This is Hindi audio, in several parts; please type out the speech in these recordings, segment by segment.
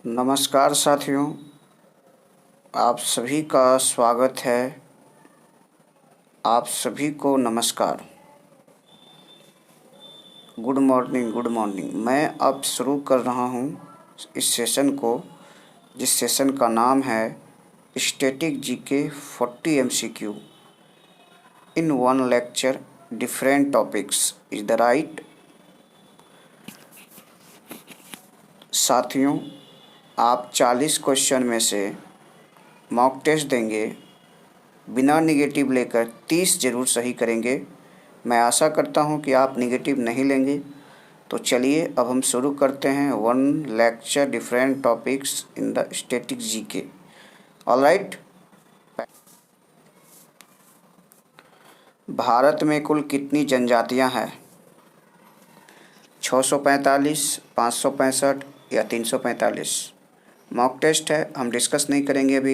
नमस्कार साथियों, आप सभी का स्वागत है। आप सभी को नमस्कार। Good morning, good morning. मैं अब शुरू कर रहा हूँ इस सेशन को, जिस सेशन का नाम है static GK 40 MCQ in one lecture different topics is the right. साथियों, आप 40 क्वेश्चन में से मॉक टेस्ट देंगे, बिना निगेटिव लेकर 30 ज़रूर सही करेंगे। मैं आशा करता हूं कि आप निगेटिव नहीं लेंगे। तो चलिए अब हम शुरू करते हैं one lecture different topics in the static GK. Alright. Bharat में कुल कितनी जनजातियां हैं? 645, 565 या 345? मॉक टेस्ट है, हम डिस्कस नहीं करेंगे अभी।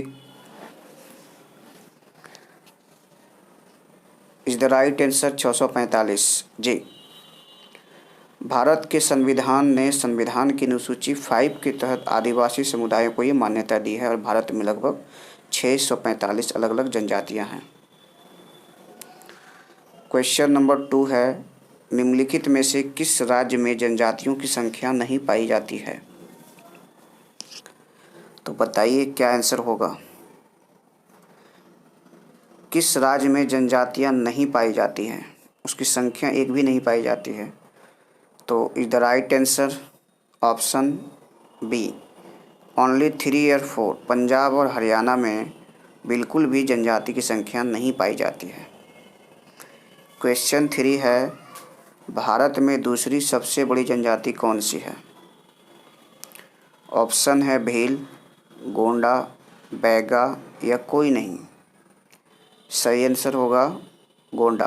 इज द राइट आंसर 645 जी। भारत के संविधान ने संविधान की अनुसूची 5 के तहत आदिवासी समुदायों को ये मान्यता दी है और भारत में लगभग 645 अलग अलग जनजातियां हैं। क्वेश्चन नंबर 2 है, निम्नलिखित में से किस राज्य में जनजातियों की संख्या नहीं पाई जाती है? तो बताइए क्या आंसर होगा। किस राज्य में जनजातियां नहीं पाई जाती हैं, उसकी संख्या एक भी नहीं पाई जाती है? तो is the right answer option B, only 3 और 4। पंजाब और हरियाणा में बिल्कुल भी जनजाति की संख्या नहीं पाई जाती है। क्वेश्चन 3 है, भारत में दूसरी सबसे बड़ी जनजाति कौन सी है? ऑप्शन है भील, गोंडा, बैगा या कोई नहीं। सही आंसर होगा गोंडा।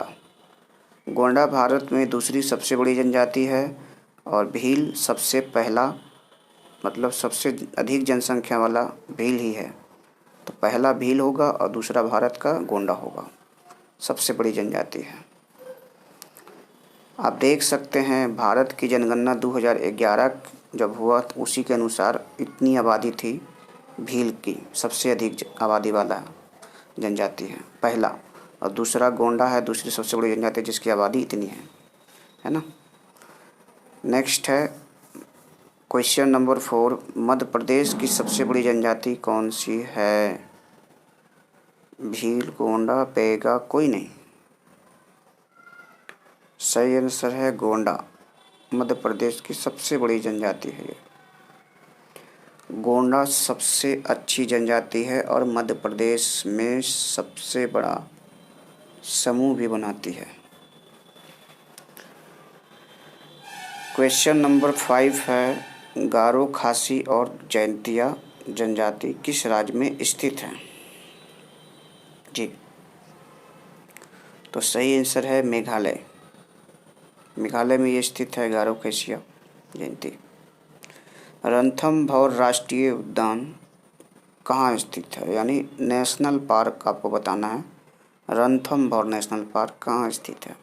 गोंडा भारत में दूसरी सबसे बड़ी जनजाति है और भील सबसे पहला, मतलब सबसे अधिक जनसंख्या वाला भील ही है। तो पहला भील होगा और दूसरा भारत का गोंडा होगा, सबसे बड़ी जनजाति है। आप देख सकते हैं भारत की जनगणना 2011 जब हुआ तो उसी के अनुसार इतनी आबादी थी। भील की सबसे अधिक आबादी वाला जनजाति है पहला, और दूसरा गोंडा है दूसरी सबसे बड़ी जनजाति जिसकी आबादी इतनी है ना। नेक्स्ट है क्वेश्चन नंबर 4, मध्य प्रदेश की सबसे बड़ी जनजाति कौन सी है? भील, गोंडा, बैगा, कोई नहीं। सही आंसर है गोंडा। मध्य प्रदेश की सबसे बड़ी जनजाति है ये। गोंडा सबसे अच्छी जनजाति है और मध्य प्रदेश में सबसे बड़ा समूह भी बनाती है। क्वेश्चन नंबर 5 है, गारो, खासी और जैंतिया जनजाति किस राज्य में स्थित है? जी, तो सही आंसर है मेघालय। मेघालय में ये स्थित है गारो, खासिया, जयंती। रणथंभौर राष्ट्रीय उद्यान कहाँ स्थित है? यानी नेशनल पार्क आपको बताना है। रणथंभौर नेशनल पार्क कहाँ स्थित है?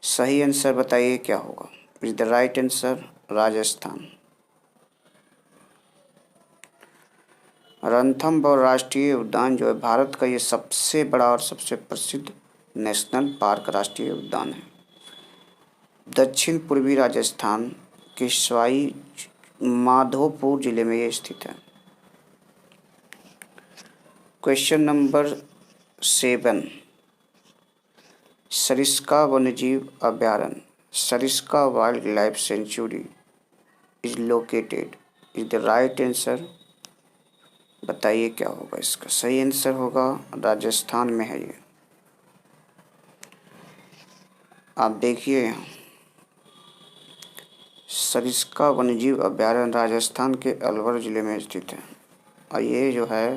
सही आंसर बताइए क्या होगा। Is the right answer Rajasthan. Ranthambore राष्ट्रीय उद्यान जो है भारत का ये सबसे बड़ा और सबसे प्रसिद्ध नेशनल पार्क राष्ट्रीय उद्यान है। दक्षिण पूर्वी राजस्थान के सवाई माधोपुर जिले में ये स्थित है। क्वेश्चन नंबर 7, सरिस्का वन्यजीव अभयारण्य, Sariska wild life sanctuary is located, is the right answer. बताइए क्या होगा इसका। सही आंसर होगा राजस्थान में है ये। आप देखिए यहाँ सरिस्का वन्यजीव अभयारण्य राजस्थान के अलवर ज़िले में स्थित है। और ये जो है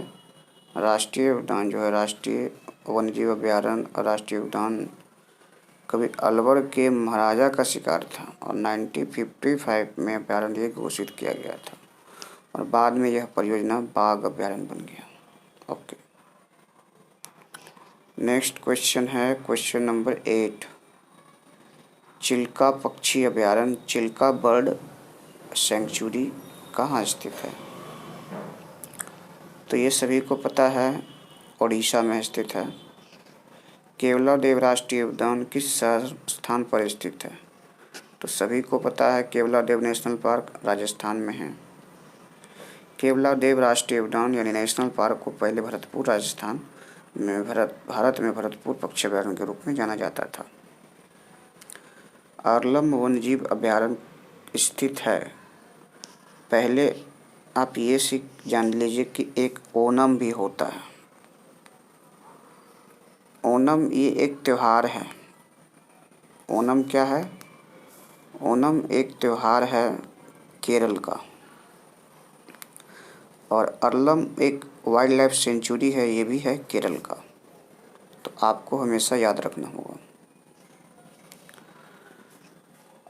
राष्ट्रीय उद्यान जो है, राष्ट्रीय वन्यजीव अभयारण्य और राष्ट्रीय उद्यान कभी अलवर के महाराजा का शिकार था और 1955 में अभयारण्य ये घोषित किया गया था और बाद में यह परियोजना बाघ अभयारण्य बन गया। ओके, नेक्स्ट क्वेश्चन है क्वेश्चन नंबर 8, चिल्का पक्षी अभयारण्य, चिल्का बर्ड सेंचुरी कहाँ स्थित है? तो ये सभी को पता है, ओडिशा में स्थित है। केवलादेव राष्ट्रीय उद्यान किस स्थान पर स्थित है? तो सभी को पता है, केवलादेव नेशनल पार्क राजस्थान में है। केवलादेव राष्ट्रीय उद्यान यानी नेशनल पार्क को पहले भरतपुर राजस्थान में भारत में भरतपुर पक्षी अभयारण्य के रूप में जाना जाता था। आरलम वन्यजीव अभयारण्य स्थित है। पहले आप ये जान लीजिए कि एक ओणम भी होता है। ओणम ये एक त्यौहार है। ओणम क्या है? ओणम एक त्यौहार है केरल का। और अरलम एक वाइल्ड लाइफ सेंचुरी है, ये भी है केरल का। तो आपको हमेशा याद रखना होगा।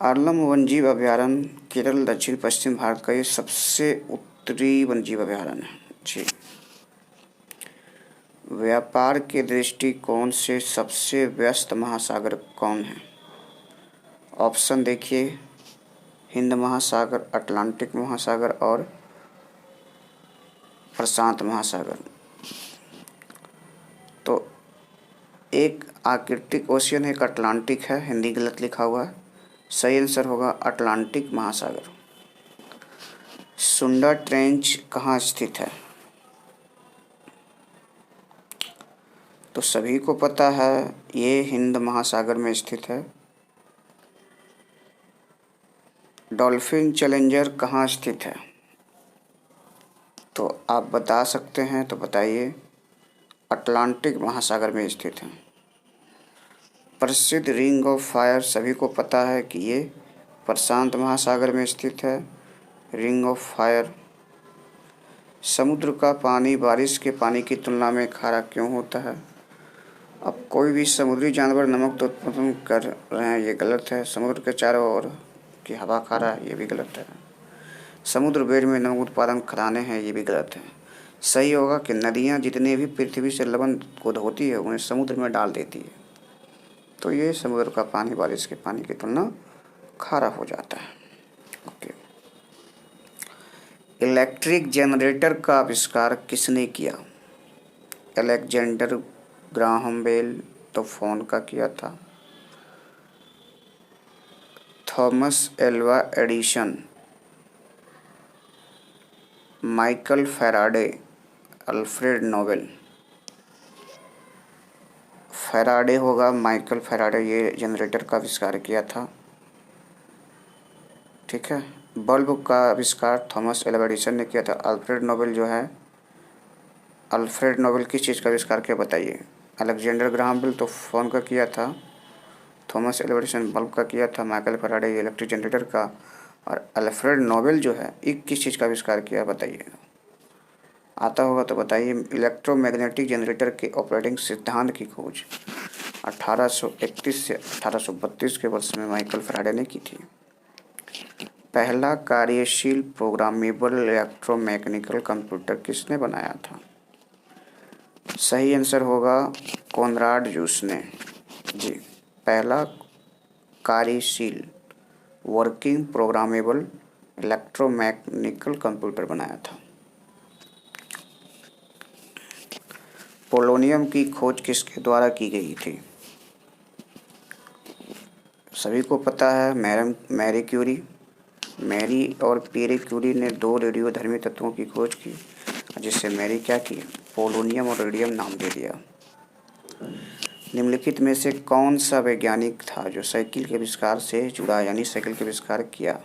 आरलम वन्यजीव अभयारण्य केरल दक्षिण पश्चिम भारत का ये सबसे उत्तरी वन्यजीव अभयारण्य है जी। व्यापार के दृष्टिकोण से सबसे व्यस्त महासागर कौन है? ऑप्शन देखिए, हिंद महासागर, अटलांटिक महासागर और प्रशांत महासागर। तो एक आर्कटिक ओशियन, एक अटलांटिक है, हिंदी गलत लिखा हुआ है। सही आंसर होगा अटलांटिक महासागर। सुंडा ट्रेंच कहाँ स्थित है? तो सभी को पता है, ये हिंद महासागर में स्थित है। डॉल्फिन चैलेंजर कहाँ स्थित है? तो आप बता सकते हैं, तो बताइए। अटलांटिक महासागर में स्थित है। प्रसिद्ध रिंग ऑफ फायर सभी को पता है कि ये प्रशांत महासागर में स्थित है। Ring of fire. समुद्र का पानी बारिश के पानी की तुलना में खारा क्यों होता है? अब कोई भी समुद्री जानवर नमक तो उत्पन्न कर रहे हैं, ये गलत है। समुद्र के चारों ओर की हवा खारा है, ये भी गलत है। समुद्र बेड़ में नमक उत्पादन खदानें हैं, ये भी गलत है। सही होगा कि नदियाँ जितने भी पृथ्वी से लवण को धोती है, उन्हें समुद्र में डाल देती है। तो ये समुद्र का पानी बारिश के पानी की तुलना खारा हो जाता है। ओके। इलेक्ट्रिक जनरेटर का आविष्कार किसने किया? अलेक्जेंडर ग्राहम बेल तो फ़ोन का किया था। Thomas Alva Edison, Michael Faraday, Alfred Nobel. Faraday होगा, माइकल फैराडे, ये जनरेटर का आविष्कार किया था। ठीक है। बल्ब का आविष्कार थॉमस एल्वा एडिसन ने किया था। अल्फ्रेड नोबेल जो है, अल्फ्रेड नोबेल किस चीज़ का आविष्कार किया बताइए? अलेक्जेंडर ग्राहम बेल तो फ़ोन का किया था। थॉमस एल्वा एडिसन बल्ब का किया था। माइकल फैराडे इलेक्ट्रिक जनरेटर का। और अल्फ्रेड नोबेल जो है, एक किस चीज़ का आविष्कार किया बताइए? आता होगा तो बताइए। इलेक्ट्रोमैग्नेटिक जनरेटर के ऑपरेटिंग सिद्धांत की खोज 1831 से 1832 के वर्ष में माइकल फैराडे ने की थी। पहला कार्यशील प्रोग्रामेबल इलेक्ट्रोमैकेनिकल कंप्यूटर किसने बनाया था? सही आंसर होगा कोनराड जूस ने जी। पहला कार्यशील वर्किंग प्रोग्रामेबल इलेक्ट्रोमैकेनिकल कंप्यूटर बनाया था। पोलोनियम की खोज किसके द्वारा की गई थी? सभी को पता है, मैरी क्यूरी। मैरी और पियरे क्यूरी ने दो रेडियोधर्मी तत्वों की खोज की, जिससे मैरी क्या की, पोलोनियम और रेडियम नाम दे दिया। निम्नलिखित में से कौन सा वैज्ञानिक था जो साइकिल के आविष्कार से जुड़ा, यानी साइकिल के आविष्कार किया?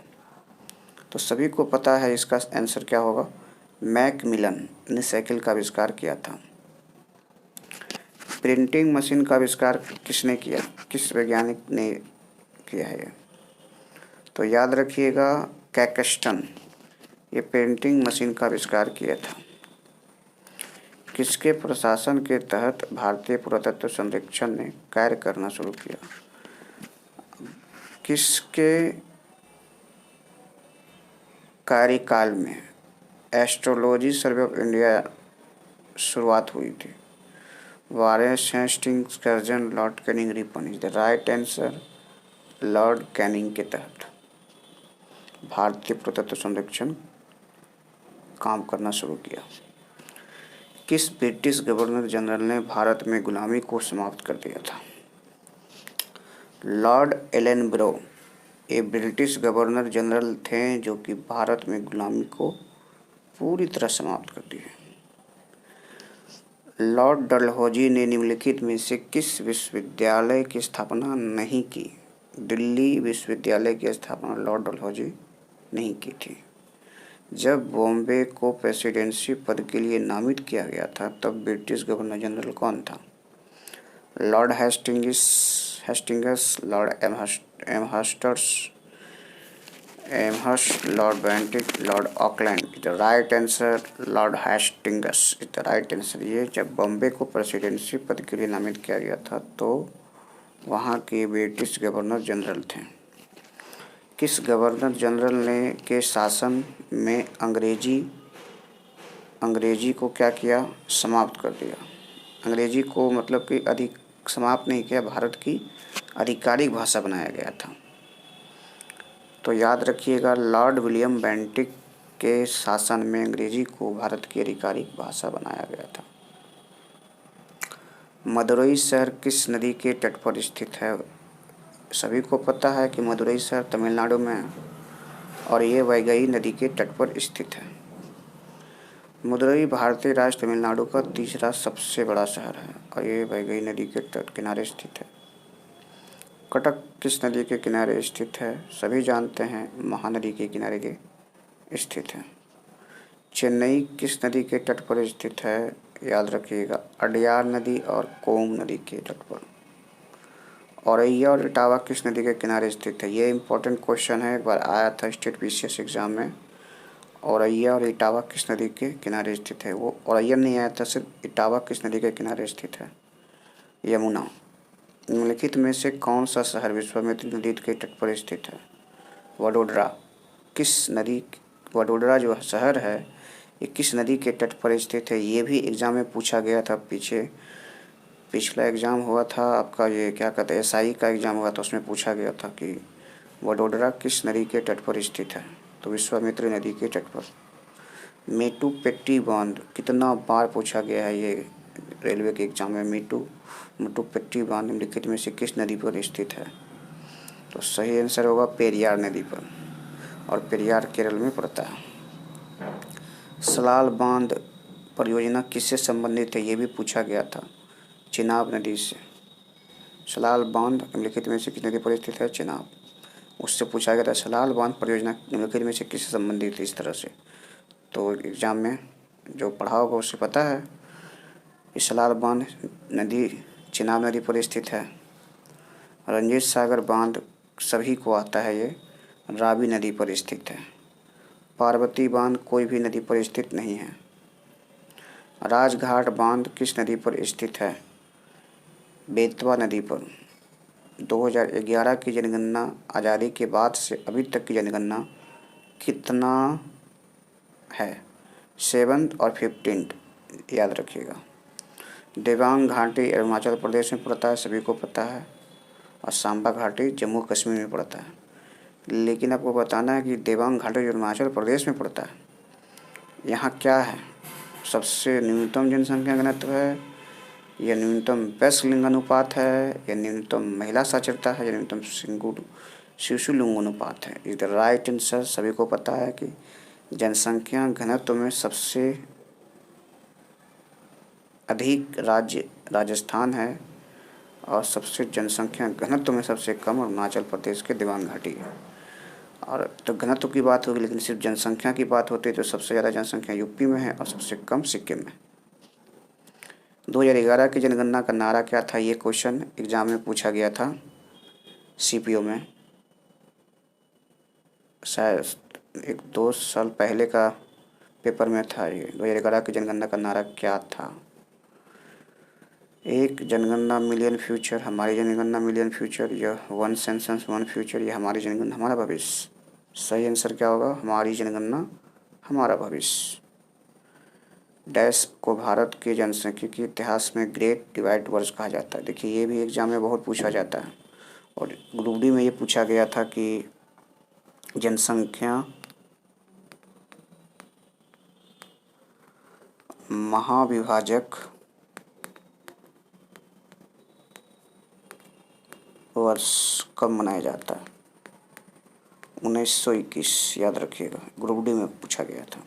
तो सभी को पता है, इसका आंसर क्या होगा? मैकमिलन ने साइकिल का आविष्कार किया था। प्रिंटिंग मशीन का आविष्कार किसने किया? किस वैज्ञानिक ने किया है? तो याद रखिएगा, कैक्सटन, ये प्रिंटिंग मशीन का आविष्कार किया था। किसके प्रशासन के तहत भारतीय पुरातत्व सर्वेक्षण ने कार्य करना शुरू किया? किसके कार्यकाल में एस्ट्रोलॉजी सर्वे ऑफ इंडिया शुरुआत हुई थी? Warren Hastings, Curzon, Lord Canning, Ripon is the right answer. Lord Canning के तहत भारतीय पुरातत्व सर्वेक्षण काम करना शुरू किया। किस ब्रिटिश गवर्नर जनरल ने भारत में गुलामी को समाप्त कर दिया था? लॉर्ड एलनब्रो ये ब्रिटिश गवर्नर जनरल थे जो कि भारत में गुलामी को पूरी तरह समाप्त कर दिए। लॉर्ड डलहौजी ने निम्नलिखित में से किस विश्वविद्यालय की स्थापना नहीं की? दिल्ली विश्वविद्यालय की स्थापना लॉर्ड डलहौजी नहीं की थी। जब बॉम्बे को प्रेसिडेंसी पद के लिए नामित किया गया था तब ब्रिटिश गवर्नर जनरल कौन था? Lord Hastings, Lord Amherst, Lord Bentinck, Lord Auckland. The right answer Lord Hastings is the right answer. ये जब बॉम्बे को प्रेसिडेंसी पद के लिए नामित किया गया था तो वहाँ के ब्रिटिश गवर्नर जनरल थे। किस गवर्नर जनरल ने के शासन में अंग्रेजी को क्या किया? समाप्त कर दिया। अंग्रेजी को मतलब कि अधिक समाप्त नहीं किया, भारत की आधिकारिक भाषा बनाया गया था। तो याद रखिएगा, लॉर्ड विलियम बेंटिक के शासन में अंग्रेजी को भारत की आधिकारिक भाषा बनाया गया था। मदुरई शहर किस नदी के तट पर स्थित है? सभी को पता है कि मदुरई शहर तमिलनाडु में है और ये वैगई नदी के तट पर स्थित है। मदुरई भारतीय राज्य तमिलनाडु का तीसरा सबसे बड़ा शहर है और ये वैगई नदी के तट किनारे स्थित है। कटक किस नदी के किनारे स्थित है? सभी जानते हैं, महानदी के किनारे के स्थित है। चेन्नई किस नदी के तट पर स्थित है? याद रखिएगा, अडयार नदी और कोम नदी के तट पर। औरैया और इटावा किस नदी के किनारे स्थित है? ये इम्पोर्टेंट क्वेश्चन है, एक बार आया था स्टेट पीसीएस एग्जाम में। औरैया और इटावा किस नदी के किनारे स्थित है? वो औरैया नहीं आया था, सिर्फ इटावा किस नदी के किनारे स्थित है? यमुना। निम्नलिखित में से कौन सा शहर विश्वामित्री नदी के तट पर स्थित है? वडोदरा। वडोदरा जो शहर है ये किस नदी के तट पर स्थित है? ये भी एग्ज़ाम में पूछा गया था। पिछला एग्ज़ाम हुआ था आपका, ये क्या कहते हैं, एसआई का एग्ज़ाम हुआ था, उसमें पूछा गया था कि वडोदरा किस नदी के तट पर स्थित है? तो विश्वामित्री नदी के तट पर। मेटुपेट्टी बांध कितना बार पूछा गया है ये रेलवे के एग्ज़ाम में। मेटुपेट्टी बांध निम्नलिखित में से किस नदी पर स्थित है? तो सही आंसर होगा पेरियार नदी पर, और पेरियार केरल में पड़ता है। सलाल बांध परियोजना किससे संबंधित है? ये भी पूछा गया था, चिनाब नदी से। सलाल बांध निम्नलिखित में से किस नदी पर स्थित है? चिनाब। उससे पूछा गया था सलाल बांध परियोजना निम्नलिखित में से किससे संबंधित है, इस तरह से। तो एग्ज़ाम में जो पढ़ा होगा उससे पता है। इस सलाल बांध नदी चिनाब नदी पर स्थित है। रंजीत सागर बांध सभी को आता है, ये रावी नदी पर स्थित है। पार्वती बांध कोई भी नदी पर स्थित नहीं है। राजघाट बांध किस नदी पर स्थित है? बेतवा नदी पर। 2011 की जनगणना, आज़ादी के बाद से अभी तक की जनगणना कितना है? 7th और 15th, याद रखिएगा। देवांग घाटी अरुणाचल प्रदेश में पड़ता है, सभी को पता है, और सांबा घाटी जम्मू कश्मीर में पड़ता है। लेकिन आपको बताना है कि देवांग घाटी अरुणाचल प्रदेश में पड़ता है, यहाँ क्या है? सबसे न्यूनतम जनसंख्या घनत्व है, या न्यूनतम वयस्क लिंग अनुपात है, या न्यूनतम महिला साक्षरता है, या न्यूनतम शिशु लिंग अनुपात है? Is the right answer. सभी को पता है कि जनसंख्या घनत्व में सबसे अधिक राज्य राजस्थान है और सबसे जनसंख्या घनत्व में सबसे कम अरुणाचल प्रदेश के दिबांग घाटी है। और तो घनत्व की बात होगी, लेकिन सिर्फ जनसंख्या की बात होती है तो सबसे ज़्यादा जनसंख्या यूपी में है और सबसे कम सिक्किम में। 2011 की जनगणना का नारा क्या था? ये क्वेश्चन एग्जाम में पूछा गया था, सीपीओ में, शायद 1-2 साल पहले का पेपर में था ये। 2011 की जनगणना का नारा क्या था? एक जनगणना मिलियन फ्यूचर, हमारी जनगणना मिलियन फ्यूचर, या वन सेंसस वन फ्यूचर, या हमारी जनगणना हमारा भविष्य। सही आंसर क्या होगा? हमारी जनगणना हमारा भविष्य। डैश को भारत के जनसांख्यिकी के इतिहास में ग्रेट डिवाइड वर्ष कहा जाता है। देखिए, ये भी एग्जाम में बहुत पूछा जाता है, और ग्रुप डी में ये पूछा गया था कि जनसंख्या महाविभाजक वर्ष कब मनाया जाता है? 1921, याद रखिएगा, ग्रुप डी में पूछा गया था।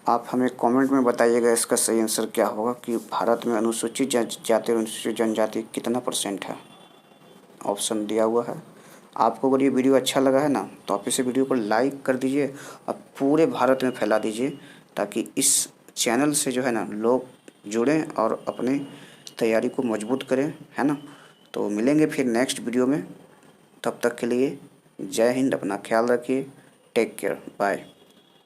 आप हमें कमेंट में बताइएगा इसका सही आंसर क्या होगा कि भारत में अनुसूचित जाति और अनुसूचित जनजाति कितना % है। ऑप्शन दिया हुआ है। आपको अगर ये वीडियो अच्छा लगा है ना तो आप इसे वीडियो को लाइक कर दीजिए और पूरे भारत में फैला दीजिए, ताकि इस चैनल से जो है ना लोग जुड़ें और अपनी तैयारी को मजबूत करें, है ना। तो मिलेंगे फिर नेक्स्ट वीडियो में, तब तक के लिए जय हिंद, अपना ख्याल रखिए, टेक केयर, बाय।